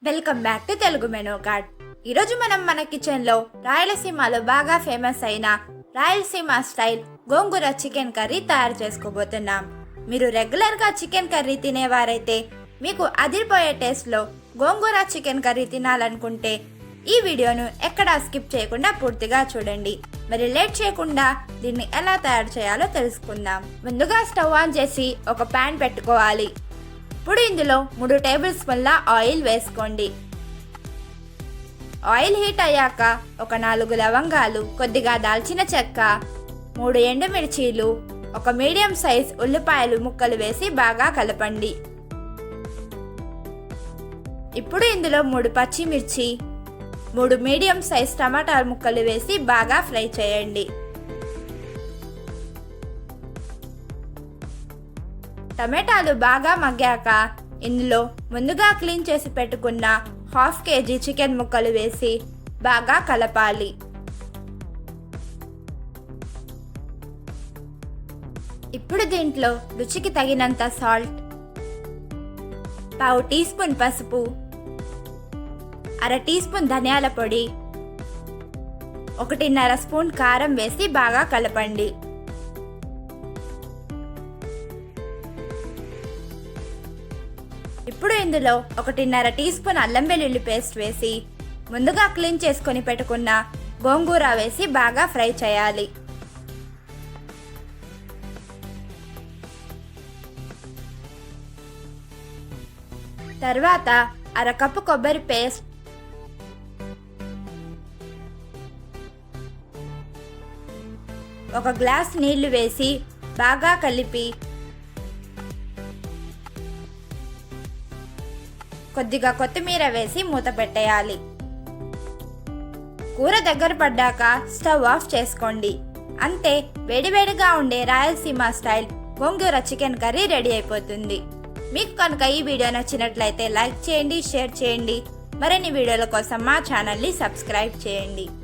Welcome back to Telugu menu card. ఈరోజు మనం మన కిచెన్లో రాయలసీమలో బాగా ఫేమస్ అయిన రాయలసీమ స్టైల్ గోంగూర చికెన్ కర్రీ తయారు చేసుకోబోతున్నాం. మీరు రెగ్యులర్గా చికెన్ కర్రీ తినేవారైతే మీకు అదిరిపోయే టేస్ట్లో గోంగూర చికెన్ కర్రీ తినాలనుకుంటే ఈ వీడియోను ఎక్కడా స్కిప్ చేయకుండా పూర్తిగా చూడండి. మరి లేట్ చేయకుండా దీన్ని ఎలా తయారు చేయాలో తెలుసుకుందాం. ముందుగా స్టవ్ ఆన్ చేసి ఒక ప్యాన్ పెట్టుకోవాలి. ఇప్పుడు ఇందులో 3 టేబుల్ స్పూన్ల ఆయిల్ వేసుకోండి. ఆయిల్ హీట్ అయ్యాక ఒక 4 లవంగాలు, కొద్దిగా దాల్చిన చెక్క, 3 ఎండుమిర్చీలు, ఒక మీడియం సైజ్ ఉల్లిపాయలు ముక్కలు వేసి బాగా కలపండి. ఇప్పుడు ఇందులో 3 పచ్చిమిర్చి, 3 మీడియం సైజ్ టమాటా ముక్కలు వేసి బాగా ఫ్రై చేయండి. టమాటాలు బాగా మగ్గాక ఇందులో ముందుగా క్లీన్ చేసి పెట్టుకున్న 1/2 kg చికెన్ ముక్కలు వేసి బాగా కలపాలి. ఇప్పుడు దీంట్లో రుచికి తగినంత సాల్ట్, 1/2 టీ స్పూన్ పసుపు, 1/2 టీ స్పూన్ ధనియాల పొడి, 1.5 స్పూన్ కారం వేసి బాగా కలపండి. ఇప్పుడు ఇందులో 1.5 టీ స్పూన్ అల్లం వెల్లుల్లి పేస్ట్ వేసి ముందుగా క్లీన్ చేసుకొని పెట్టుకున్న గోంగూర వేసి బాగా ఫ్రై చేయాలి. తర్వాత 1/2 కప్పు కొబ్బరి పేస్ట్, 1 గ్లాస్ నీళ్లు వేసి బాగా కలిపి కొద్దిగా కొత్తిమీర వేసి మూత పెట్టేయాలి. కూర దగ్గర పడ్డాక స్టవ్ ఆఫ్ చేసుకోండి. అంతే, వేడివేడిగా ఉండే రాయలసీమ స్టైల్ గోంగూర చికెన్ కర్రీ రెడీ అయిపోతుంది. మీకు కనుక ఈ వీడియో నచ్చినట్లయితే లైక్ చేయండి, షేర్ చేయండి. మరిన్ని వీడియోల కోసం మా ఛానల్ని సబ్స్క్రైబ్ చేయండి.